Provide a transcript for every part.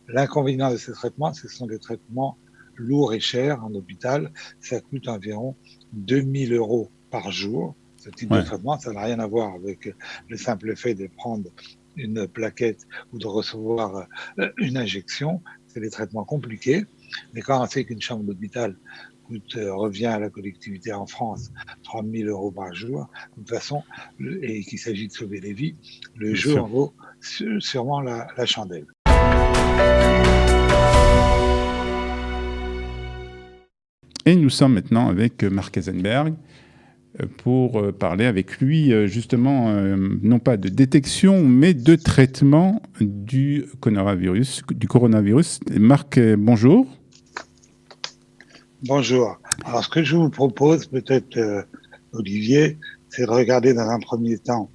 L'inconvénient de ces traitements, ce sont des traitements lourds et chers en hôpital. Ça coûte environ 2 000 € par jour. Ce type de Ouais, traitement, ça n'a rien à voir avec le simple fait de prendre une plaquette ou de recevoir une injection. C'est des traitements compliqués. Mais quand on sait qu'une chambre d'hôpital revient à la collectivité en France 3 000 € par jour, de toute façon, et qu'il s'agit de sauver des vies, le bien jeu sûr. en vaut sûrement la chandelle. Et nous sommes maintenant avec Marc Heisenberg pour parler avec lui justement, non pas de détection, mais de traitement du coronavirus. Marc, bonjour. Bonjour. Alors, ce que je vous propose, peut-être, Olivier, c'est de regarder dans un premier temps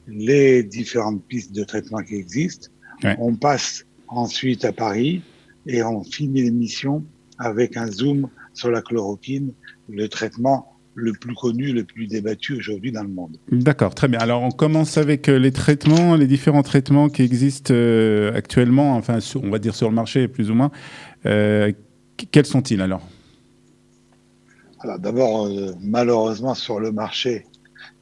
les différentes pistes de traitement qui existent. Ouais. On passe ensuite à Paris et on finit l'émission avec un zoom sur la chloroquine, le traitement le plus connu, le plus débattu aujourd'hui dans le monde. D'accord, très bien. Alors on commence avec les traitements, les différents traitements qui existent actuellement, enfin on va dire sur le marché plus ou moins. Euh, Quels sont-ils alors? Alors d'abord, malheureusement, sur le marché,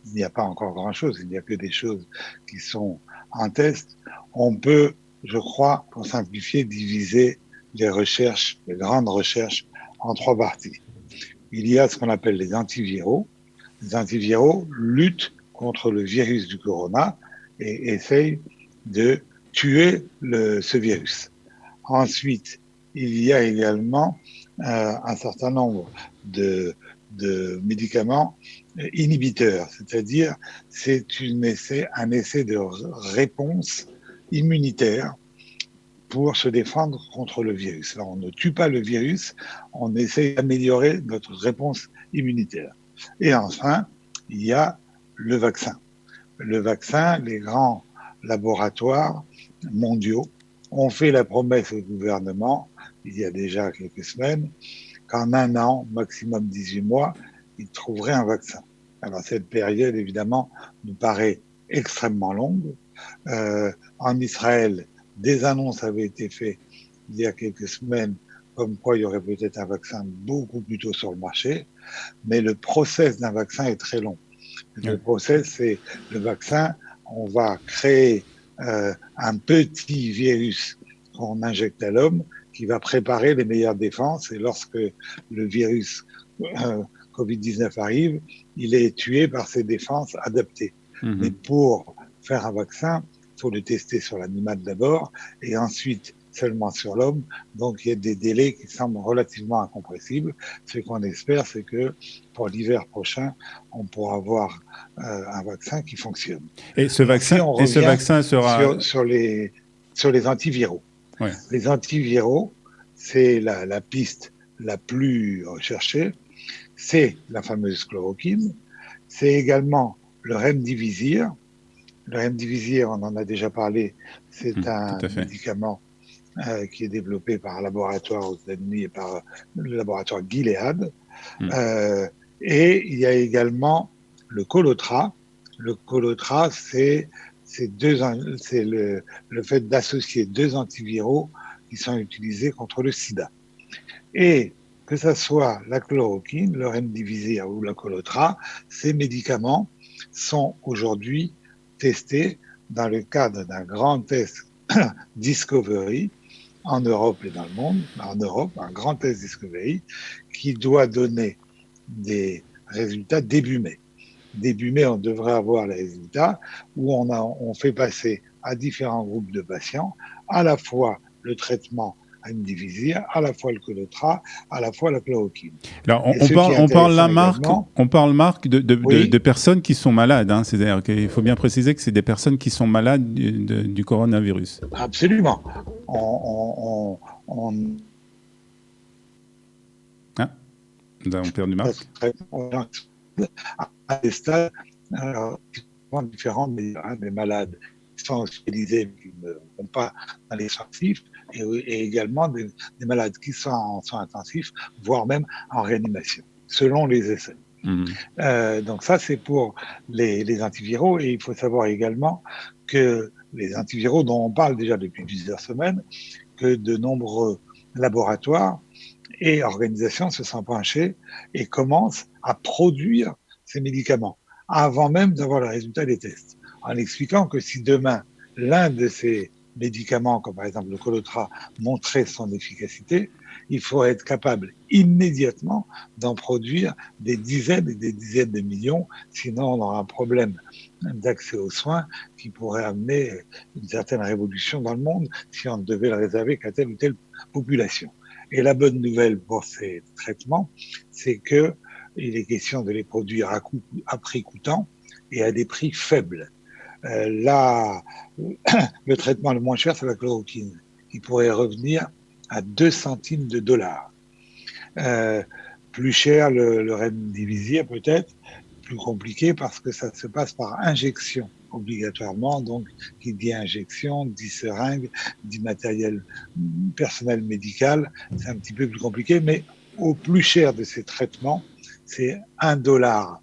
il n'y a pas encore grand-chose, il n'y a que des choses qui sont en test. On peut, je crois, pour simplifier, diviser les recherches, les grandes recherches, en trois parties. Il y a ce qu'on appelle les antiviraux. Les antiviraux luttent contre le virus du corona et essayent de tuer ce virus. Ensuite, il y a également un certain nombre de, de médicaments inhibiteurs, c'est-à-dire c'est un essai de réponse immunitaire pour se défendre contre le virus. Alors, on ne tue pas le virus, on essaie d'améliorer notre réponse immunitaire. Et enfin, il y a le vaccin. Le vaccin, les grands laboratoires mondiaux ont fait la promesse au gouvernement, il y a déjà quelques semaines, qu'en un an, maximum 18 mois, ils trouveraient un vaccin. Alors cette période, évidemment, nous paraît extrêmement longue. En Israël, des annonces avaient été faites il y a quelques semaines comme quoi il y aurait peut-être un vaccin beaucoup plus tôt sur le marché, mais le process d'un vaccin est très long. Le Ouais. process, c'est le vaccin, on va créer un petit virus qu'on injecte à l'homme qui va préparer les meilleures défenses et lorsque le virus Covid-19 arrive, il est tué par ses défenses adaptées. Mais Mhm. pour faire un vaccin, il faut le tester sur l'animal d'abord et ensuite seulement sur l'homme. Donc il y a des délais qui semblent relativement incompressibles. Ce qu'on espère, c'est que pour l'hiver prochain, on pourra avoir un vaccin qui fonctionne. Et ce Alors si vaccin, on et ce revient vaccin sera, sur les antiviraux, ouais. les antiviraux, c'est la piste la plus recherchée, c'est la fameuse chloroquine, c'est également le remdesivir. Le remdesivir, on en a déjà parlé, c'est Tout un à fait. médicament qui est développé par un laboratoire aux États-Unis et par le laboratoire Gilead. Mm. Euh, et il y a également le Colotra. Le Colotra, c'est le fait d'associer deux antiviraux qui sont utilisés contre le sida. Et que ce soit la chloroquine, le remdesivir ou la Colotra, ces médicaments sont aujourd'hui testés dans le cadre d'un grand test Discovery en Europe et dans le monde. En Europe, un grand test Discovery qui doit donner des résultats début mai. Début mai, on devrait avoir les résultats où on fait passer à différents groupes de patients à la fois le traitement remdesivir, à la fois le Colotra, à la fois la chloroquine. Alors, Et ce qui est on parle intéressant la marque, également, on parle marque de oui, personnes qui sont malades. Hein. C'est-à-dire qu'il faut bien préciser que c'est des personnes qui sont malades du coronavirus. absolument. On Hein, nous avons perdu Marc. à des stades différents des malades qui sont hospitalisés qui ne vont pas dans les intensifs et également des malades qui sont en soins intensifs, voire même en réanimation, selon les essais. Mhm. Donc ça, c'est pour les antiviraux. Et il faut savoir également que les antiviraux dont on parle déjà depuis plusieurs semaines, que de nombreux laboratoires et organisations se sont penchées et commencent à produire ces médicaments avant même d'avoir le résultat des tests, en expliquant que si demain l'un de ces médicaments, comme par exemple le Colotra, montrait son efficacité, il faut être capable immédiatement d'en produire des dizaines et des dizaines de millions, sinon on aura un problème d'accès aux soins qui pourrait amener une certaine révolution dans le monde si on ne devait le réserver qu'à telle ou telle population. Et la bonne nouvelle pour ces traitements, c'est que il est question de les produire à prix coûtant et à des prix faibles. Là, le traitement le moins cher, c'est la chloroquine, qui pourrait revenir à 2 centimes de dollars. Euh, Plus cher le remdesivir peut-être, plus compliqué parce que ça se passe par injection obligatoirement. Donc, qui dit injection, dit seringue, dit matériel personnel médical. C'est un petit peu plus compliqué, mais au plus cher de ces traitements, c'est 1 dollar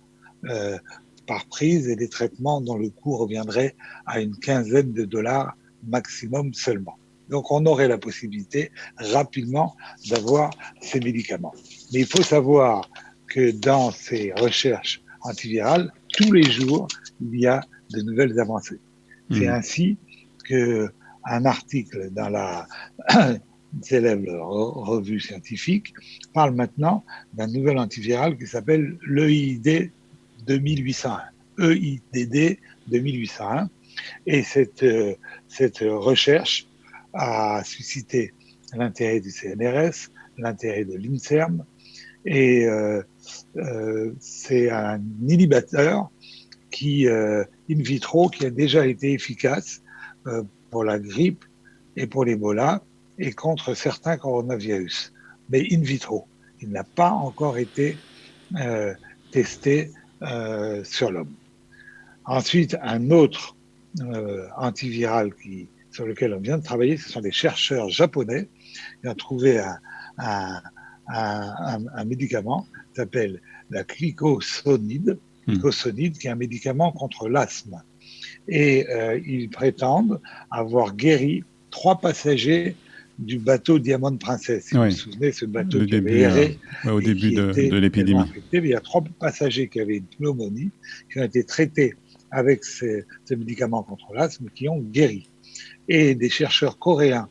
par prise et des traitements dont le coût reviendrait à une quinzaine de dollars maximum seulement. Donc, on aurait la possibilité rapidement d'avoir ces médicaments. Mais il faut savoir que dans ces recherches antivirales, tous les jours, il y a de nouvelles avancées. C'est ainsi qu'un article dans la célèbre revue scientifique parle maintenant d'un nouvel antiviral qui s'appelle l'EID 2801. EIDD 2801. Et cette recherche a suscité l'intérêt du CNRS, l'intérêt de l'INSERM, et c'est un inhibiteur qui, in vitro, qui a déjà été efficace pour la grippe et pour l'Ebola et contre certains coronavirus, mais in vitro. Il n'a pas encore été testé sur l'homme. Ensuite, un autre antiviral sur lequel on vient de travailler, ce sont des chercheurs japonais qui ont trouvé un médicament qui s'appelle la glycosonide, qui est un médicament contre l'asthme. Et ils prétendent avoir guéri 3 passagers du bateau Diamond Princess. Si vous vous souvenez, ce bateau qui avait erré au début de l'épidémie. Il y a 3 passagers qui avaient une pneumonie, qui ont été traités avec ce médicament contre l'asthme, qui ont guéri. Et des chercheurs coréens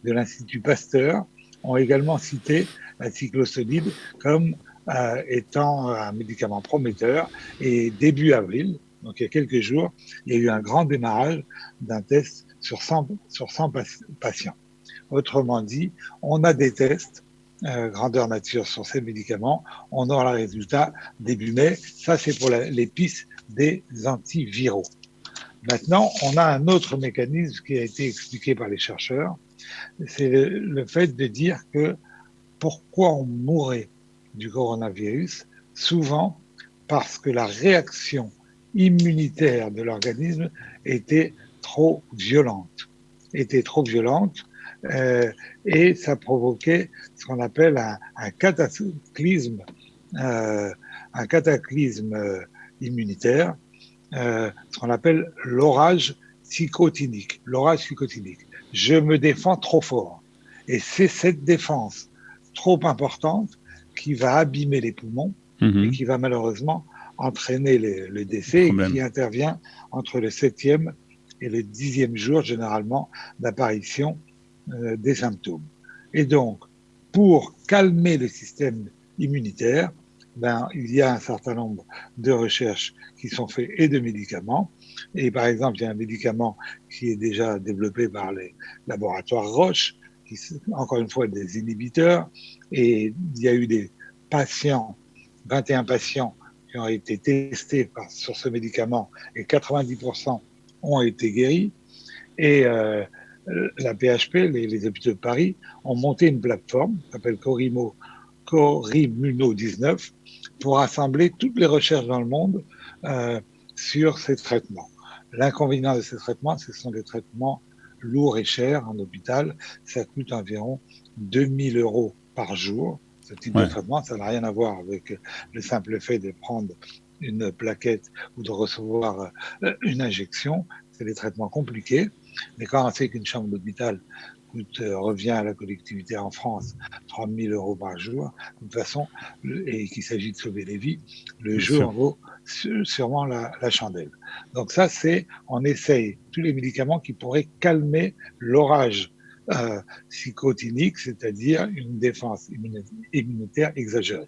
de l'Institut Pasteur ont également cité la cyclosonide comme étant un médicament prometteur. Et début avril, donc il y a quelques jours, il y a eu un grand démarrage d'un test sur 100 patients. Autrement dit, on a des tests grandeur nature sur ces médicaments. On aura le résultat début mai. Ça, c'est pour les pistes des antiviraux. Maintenant, on a un autre mécanisme qui a été expliqué par les chercheurs. C'est le fait de dire que pourquoi on mourrait du coronavirus, souvent parce que la réaction immunitaire de l'organisme était trop violente. Et ça provoquait ce qu'on appelle un cataclysme immunitaire, ce qu'on appelle l'orage cytokinique. Je me défends trop fort. Et c'est cette défense trop importante qui va abîmer les poumons et qui va malheureusement entraîner le décès et qui intervient entre le 7e et le 10e jour, généralement, d'apparition des symptômes. Et donc, pour calmer le système immunitaire, il y a un certain nombre de recherches qui sont faites et de médicaments. Et par exemple, il y a un médicament qui est déjà développé par les laboratoires Roche, qui encore une fois des inhibiteurs. Et il y a eu des patients, 21 patients qui ont été testés sur ce médicament et 90% ont été guéris. Et la PHP, les hôpitaux de Paris, ont monté une plateforme qui s'appelle Corimuno 19 pour assembler toutes les recherches dans le monde sur ces traitements. L'inconvénient de ces traitements, ce sont des traitements lourds et chers en hôpital. Ça coûte environ 2 000 € par jour. Ce type de traitement, ça n'a rien à voir avec le simple fait de prendre une plaquette ou de recevoir une injection. C'est des traitements compliqués. Mais quand on sait qu'une chambre d'hôpital revient à la collectivité en France 30 000 € par jour, de toute façon, et qu'il s'agit de sauver des vies, le jeu en vaut sûrement la chandelle. Donc ça, on essaye tous les médicaments qui pourraient calmer l'orage psychotinique, c'est-à-dire une défense immunitaire exagérée.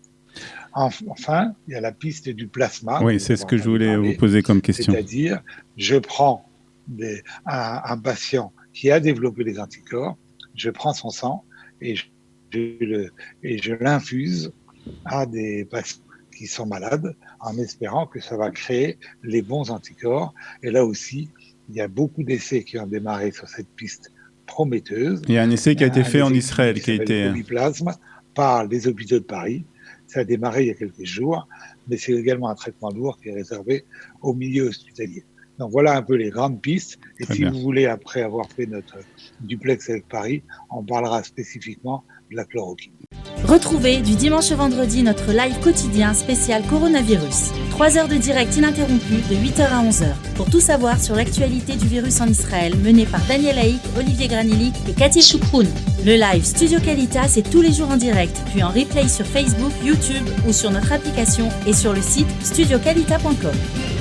Enfin, il y a la piste du plasma. Oui, c'est ce que je voulais vous poser comme question. C'est-à-dire, je prends un patient qui a développé les anticorps, je prends son sang et je l'infuse à des patients qui sont malades en espérant que ça va créer les bons anticorps. Et là aussi, il y a beaucoup d'essais qui ont démarré sur cette piste prometteuse. Il y a un essai qui a été fait en Israël, qui a été Plasma par les hôpitaux de Paris. Ça a démarré il y a quelques jours, mais c'est également un traitement lourd qui est réservé au milieu hospitalier. Donc voilà un peu les grandes pistes. Et si vous voulez, après avoir fait notre duplex avec Paris, on parlera spécifiquement de la chloroquine. Retrouvez du dimanche au vendredi notre live quotidien spécial coronavirus. 3 heures de direct ininterrompu de 8h à 11h. Pour tout savoir sur l'actualité du virus en Israël, mené par Daniel Haïk, Olivier Granillic et Cathy Choukroun. Le live Studio Qualitas est tous les jours en direct, puis en replay sur Facebook, YouTube ou sur notre application et sur le site studioqualita.com.